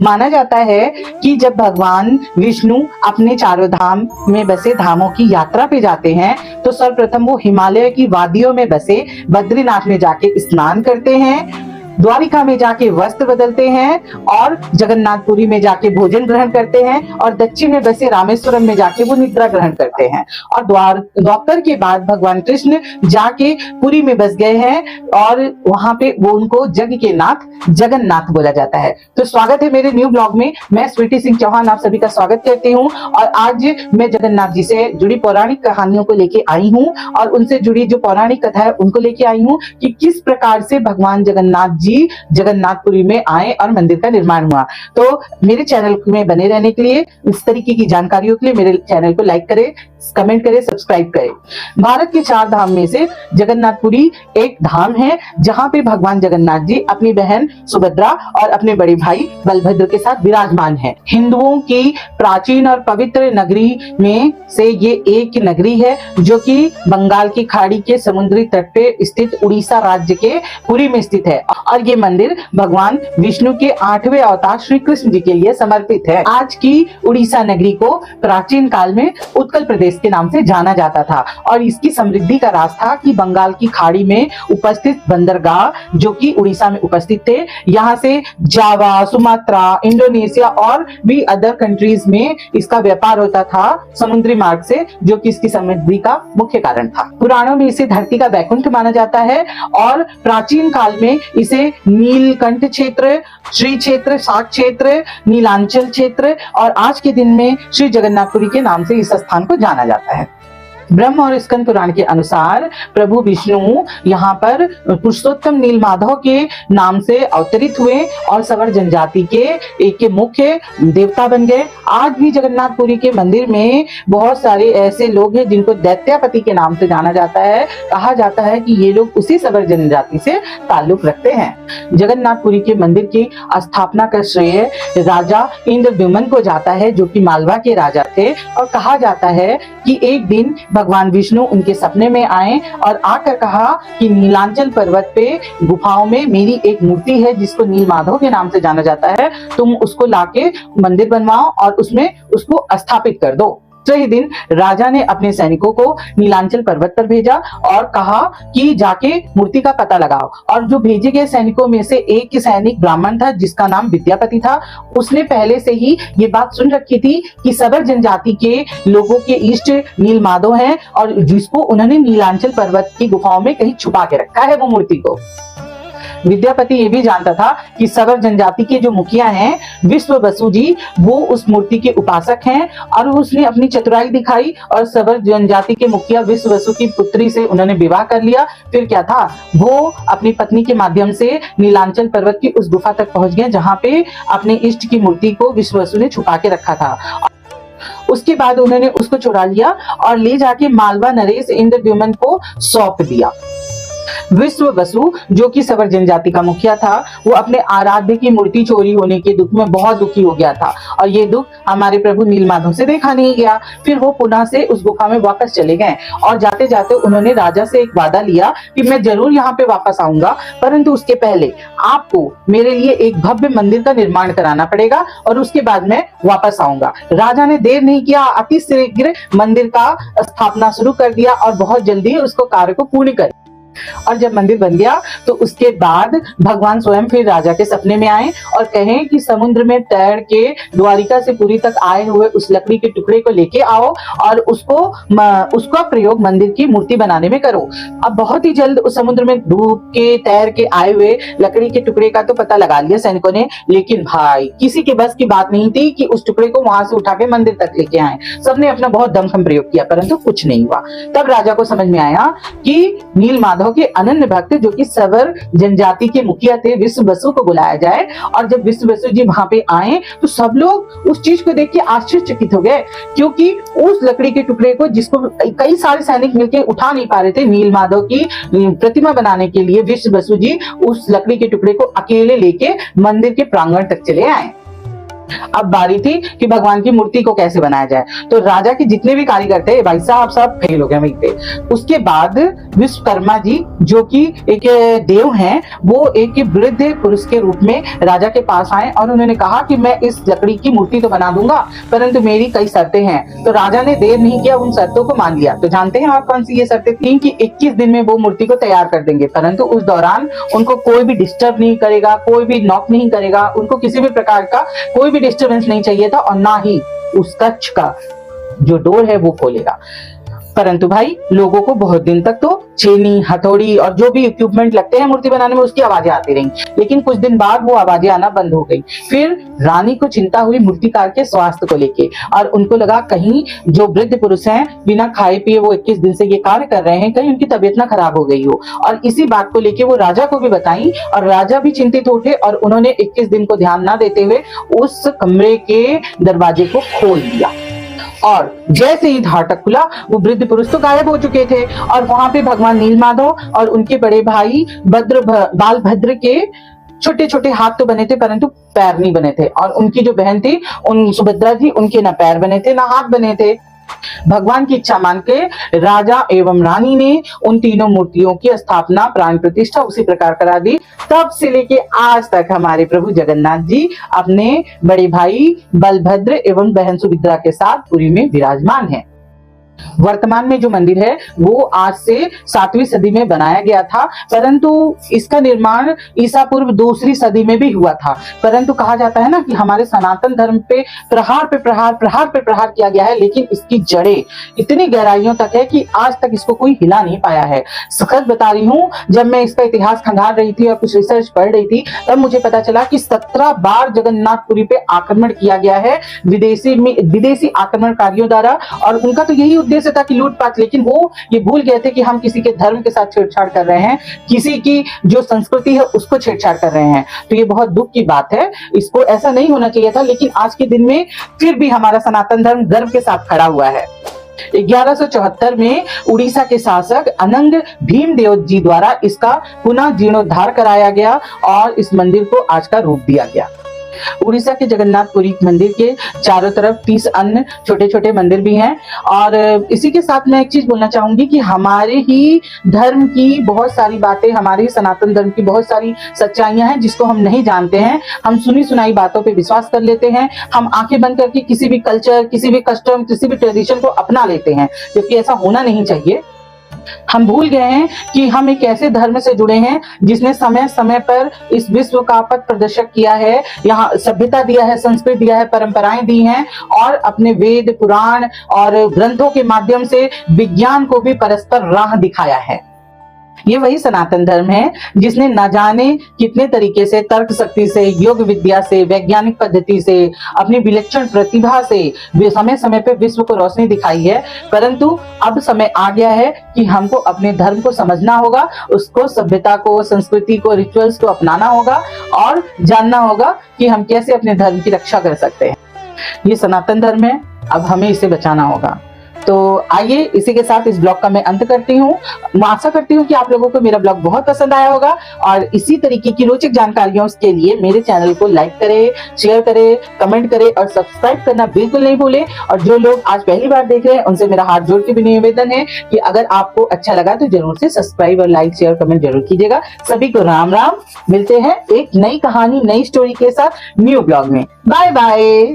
माना जाता है कि जब भगवान विष्णु अपने चारों धाम में बसे धामों की यात्रा पे जाते हैं तो सर्वप्रथम वो हिमालय की वादियों में बसे बद्रीनाथ में जाके स्नान करते हैं, द्वारिका में जाके वस्त्र बदलते हैं और जगन्नाथपुरी में जाके भोजन ग्रहण करते हैं और दक्षिण में बसे रामेश्वरम में जाके वो निद्रा ग्रहण करते हैं। और द्वापर के बाद भगवान कृष्ण जाके पुरी में बस गए हैं और वहां पे वो उनको जग के नाथ जगन्नाथ बोला जाता है। तो स्वागत है मेरे न्यू ब्लॉग में। मैं स्वीटी सिंह चौहान आप सभी का स्वागत करती हूँ और आज मैं जगन्नाथ जी से जुड़ी पौराणिक कहानियों को लेके आई हूँ और उनसे जुड़ी जो पौराणिक कथा है उनको लेके आई हूँ कि किस प्रकार से भगवान जगन्नाथ जी जगन्नाथपुरी में आए और मंदिर का निर्माण हुआ। तो मेरे चैनल में बने रहने के लिए, इस तरीके की जानकारियों के लिए मेरे चैनल को लाइक करें, कमेंट करें, सब्सक्राइब करें। भारत के 4 धाम में से जगन्नाथपुरी एक धाम है जहां पे भगवान जगन्नाथ जी अपनी बहन सुभद्रा और अपने बड़े भाई बलभद्र के साथ विराजमान है। हिंदुओं की प्राचीन और पवित्र नगरी में से ये एक नगरी है जो कि बंगाल की खाड़ी के समुद्री तट पे स्थित उड़ीसा राज्य के पुरी में स्थित है और ये मंदिर भगवान विष्णु के 8वें अवतार श्री कृष्ण जी के लिए समर्पित है। आज की उड़ीसा नगरी को प्राचीन काल में उत्कल प्रदेश के नाम से जाना जाता था और इसकी समृद्धि का राज था कि बंगाल की खाड़ी में उपस्थित बंदरगाह जो कि उड़ीसा में उपस्थित थे, यहाँ से जावा, सुमात्रा, इंडोनेशिया और भी अदर कंट्रीज में इसका व्यापार होता था समुद्री मार्ग से, जो कि इसकी समृद्धि का मुख्य कारण था। पुराणों में इसे धरती का वैकुंठ माना जाता है और प्राचीन काल में इसे नीलकंठ क्षेत्र, श्री क्षेत्र, शाक क्षेत्र, नीलांचल क्षेत्र और आज के दिन में श्री जगन्नाथपुरी के नाम से इस स्थान को जाना जाता है। ब्रह्म और स्कंद पुराण के अनुसार प्रभु विष्णु यहाँ पर पुरुषोत्तम नीलमाधव के नाम से अवतरित हुए और सवर जनजाति के एक मुख्य देवता बन गए। आज भी जगन्नाथपुरी के मंदिर में बहुत सारे ऐसे लोग हैं जिनको दैत्यापति के नाम से जाना जाता है। कहा जाता है कि ये लोग उसी सवर जनजाति से ताल्लुक रखते हैं। जगन्नाथपुरी के मंदिर की स्थापना का श्रेय राजा इंद्रद्युम्न को जाता है जो कि मालवा के राजा थे और कहा जाता है कि एक दिन भगवान विष्णु उनके सपने में आए और आकर कहा कि नीलांचल पर्वत पे गुफाओं में मेरी एक मूर्ति है जिसको नीलमाधव के नाम से जाना जाता है, तुम उसको लाके मंदिर बनवाओ और उसमें उसको स्थापित कर दो। ही दिन राजा ने अपने सैनिकों को नीलांचल पर्वत पर भेजा और कहा कि जाके मूर्ति का पता लगाओ। और जो भेजे गए सैनिकों में से एक सैनिक ब्राह्मण था जिसका नाम विद्यापति था। उसने पहले से ही ये बात सुन रखी थी कि सबर जनजाति के लोगों के इष्ट नीलमाधव हैं और जिसको उन्होंने नीलांचल पर्वत की गुफाओं में कहीं छुपा के रखा है वो मूर्ति को। विद्यापति ये भी जानता था कि सवर जनजाति के जो मुखिया हैं विश्व वसु जी, वो उस मूर्ति के उपासक हैं और उसने अपनी चतुराई दिखाई और सवर जनजाति के मुखिया विश्व वसु की पुत्री से उन्होंने विवाह कर लिया। फिर क्या था, वो अपनी पत्नी के माध्यम से नीलांचल पर्वत की उस गुफा तक पहुंच गए जहां पे अपने इष्ट की मूर्ति को विश्व वसु ने छुपा के रखा था। उसके बाद उन्होंने उसको चुरा लिया और ले जाके मालवा नरेश इंद्रद्युम्न को सौंप दिया। विश्व वसु जो कि सवर जनजाति का मुखिया था, वो अपने आराध्य की मूर्ति चोरी होने के दुख में बहुत दुखी हो गया था और ये दुख हमारे प्रभु नीलमाधव से देखा नहीं गया। फिर वो पुनः से उस गुफा में वापस चले गए और जाते जाते उन्होंने राजा से एक वादा लिया कि मैं जरूर यहाँ पे वापस आऊंगा, परंतु उसके पहले आपको मेरे लिए एक भव्य मंदिर का निर्माण कराना पड़ेगा और उसके बाद मैं वापस आऊंगा। राजा ने देर नहीं किया, अति शीघ्र मंदिर का स्थापना शुरू कर दिया और बहुत जल्दी उसको कार्य को पूर्ण कर। और जब मंदिर बन गया तो उसके बाद भगवान स्वयं फिर राजा के सपने में आए और कहें कि समुद्र में तैर के द्वारिका से पुरी तक आए हुए उस लकड़ी के टुकड़े को लेके आओ और उसका प्रयोग मंदिर की मूर्ति बनाने में करो। अब बहुत ही जल्द उस समुद्र में डूब के तैर के आए हुए लकड़ी के टुकड़े का तो पता लगा लिया सैनिकों ने, लेकिन भाई किसी के बस की बात नहीं थी कि उस टुकड़े को वहां से उठा के मंदिर तक लेके आए। सबने अपना बहुत दमखम प्रयोग किया परंतु कुछ नहीं हुआ। तब राजा को समझ में आया कि नीलमाधव के अनन्य भक्त जो कि सवर जनजाति के मुखिया थे विश्व वसु को बुलाया जाए। और जब विश्व वसु जी वहां पे आए तो सब लोग उस चीज को देख के आश्चर्यचकित हो गए, क्योंकि उस लकड़ी के टुकड़े को जिसको कई सारे सैनिक मिलकर उठा नहीं पा रहे थे, नीलमाधव की प्रतिमा बनाने के लिए विश्व वसु जी उस लकड़ी के टुकड़े को अकेले लेके मंदिर के प्रांगण तक चले आए। अब बारी थी कि भगवान की मूर्ति को कैसे बनाया जाए। तो राजा के जितने भी कारीगर थे भाई साहब सब फेल हो गए वहीं पे। उसके बाद विश्वकर्मा जी जो कि एक देव हैं, वो एक वृद्ध पुरुष के रूप में राजा के पास आए और उन्होंने कहा कि मैं इस लकड़ी की मूर्ति तो बना दूंगा, परंतु मेरी कई शर्तें हैं। तो राजा ने देर नहीं किया, उन शर्तों को मान लिया। तो जानते हैं आप कौन सी ये शर्तें थी? कि 21 दिन में वो मूर्ति को तैयार कर देंगे, परंतु उस दौरान उनको कोई भी डिस्टर्ब नहीं करेगा, कोई भी नॉक नहीं करेगा, उनको किसी भी प्रकार का कोई भी डिस्टरबेंस नहीं चाहिए था, और ना ही उस कक्ष का जो डोर है वो खोलेगा। परंतु भाई लोगों को बहुत दिन तक तो छेनी, हथौड़ी और जो भी इक्विपमेंट लगते हैं मूर्ति बनाने में उसकी आवाजें आती रही, लेकिन कुछ दिन बाद वो आवाजें आना बंद हो गई। फिर रानी को चिंता हुई मूर्तिकार के स्वास्थ्य को लेके, और उनको लगा कहीं जो वृद्ध पुरुष हैं बिना खाए पिए वो 21 दिन से ये कार्य कर रहे हैं, कहीं उनकी तबीयत ना खराब हो गई हो। और इसी बात को लेके वो राजा को भी बताई, और राजा भी चिंतित उठे और उन्होंने 21 दिन को ध्यान ना देते हुए उस कमरे के दरवाजे को खोल दिया। और जैसे ही फाटक खुला वो वृद्ध पुरुष तो गायब हो चुके थे, और वहां पे भगवान नीलमाधव और उनके बड़े भाई बालभद्र के छोटे छोटे हाथ तो बने थे परंतु पैर नहीं बने थे, और उनकी जो बहन थी उन सुभद्रा जी, उनके ना पैर बने थे ना हाथ बने थे। भगवान की इच्छा मान के राजा एवं रानी ने उन तीनों मूर्तियों की स्थापना, प्राण प्रतिष्ठा उसी प्रकार करा दी। तब से लेके आज तक हमारे प्रभु जगन्नाथ जी अपने बड़े भाई बलभद्र एवं बहन सुभद्रा के साथ पुरी में विराजमान हैं। वर्तमान में जो मंदिर है वो आज से 7वीं सदी में बनाया गया था, परंतु इसका निर्माण ईसा पूर्व 2री सदी में भी हुआ था। परंतु कहा जाता है ना कि हमारे सनातन धर्म पे प्रहार पे प्रहार किया गया है, लेकिन इसकी जड़ें इतनी गहराइयों तक है कि आज तक इसको कोई हिला नहीं पाया है। सच बता रही हूँ, जब मैं इसका इतिहास खंगाल रही थी और कुछ रिसर्च पढ़ रही थी, तब मुझे पता चला कि 17 बार जगन्नाथपुरी पे आक्रमण किया गया है विदेशी आक्रमणकारियों द्वारा, और उनका तो यही उद्देश्य था कि लूटपाट, लेकिन वो ये भूल गए थे कि हम किसी के धर्म के साथ छेड़छाड़ कर रहे हैं, किसी की जो संस्कृति है उसको छेड़छाड़ कर रहे हैं। तो ये बहुत दुख की बात है, इसको ऐसा नहीं होना चाहिए था, लेकिन आज के दिन में फिर भी हमारा सनातन धर्म गर्व के साथ खड़ा हुआ है। 1174 में उड़ीसा के शासक अनंग भीमदेव जी द्वारा इसका पुनः जीर्णोद्धार कराया गया और इस मंदिर को आज का रूप दिया गया। उड़ीसा के जगन्नाथपुरी मंदिर के चारों तरफ 30 अन्य छोटे छोटे मंदिर भी हैं। और इसी के साथ मैं एक चीज बोलना चाहूंगी कि हमारे ही धर्म की बहुत सारी बातें, हमारे ही सनातन धर्म की बहुत सारी सच्चाइयां हैं जिसको हम नहीं जानते हैं। हम सुनी सुनाई बातों पे विश्वास कर लेते हैं, हम आंखें बंद करके किसी भी कल्चर, किसी भी कस्टम, किसी भी ट्रेडिशन को अपना लेते हैं, जबकि ऐसा होना नहीं चाहिए। हम भूल गए हैं कि हम एक ऐसे धर्म से जुड़े हैं जिसने समय समय पर इस विश्व का पथ प्रदर्शक किया है, यहाँ सभ्यता दिया है, संस्कृति दिया है, परंपराएं दी हैं, और अपने वेद, पुराण और ग्रंथों के माध्यम से विज्ञान को भी परस्पर राह दिखाया है। ये वही सनातन धर्म है जिसने न जाने कितने तरीके से तर्क शक्ति से, योग विद्या से, वैज्ञानिक पद्धति से, अपनी विलक्षण प्रतिभा से समय समय पे विश्व को रोशनी दिखाई है। परंतु अब समय आ गया है कि हमको अपने धर्म को समझना होगा, उसको, सभ्यता को, संस्कृति को, रिचुअल्स को अपनाना होगा और जानना होगा कि हम कैसे अपने धर्म की रक्षा कर सकते हैं। ये सनातन धर्म है, अब हमें इसे बचाना होगा। तो आइए इसी के साथ इस ब्लॉग का मैं अंत करती हूँ। मैं आशा करती हूँ कि आप लोगों को मेरा ब्लॉग बहुत पसंद आया होगा, और इसी तरीके की रोचक जानकारियों के लिए मेरे चैनल को लाइक करें, शेयर करें, कमेंट करें और सब्सक्राइब करना बिल्कुल नहीं भूलें। और जो लोग आज पहली बार देख रहे हैं उनसे मेरा हाथ जोड़ के भी निवेदन है कि अगर आपको अच्छा लगा तो जरूर से सब्सक्राइब और लाइक, शेयर, कमेंट जरूर कीजिएगा। सभी को राम राम। मिलते हैं एक नई कहानी, नई स्टोरी के साथ न्यू ब्लॉग में। Bye bye.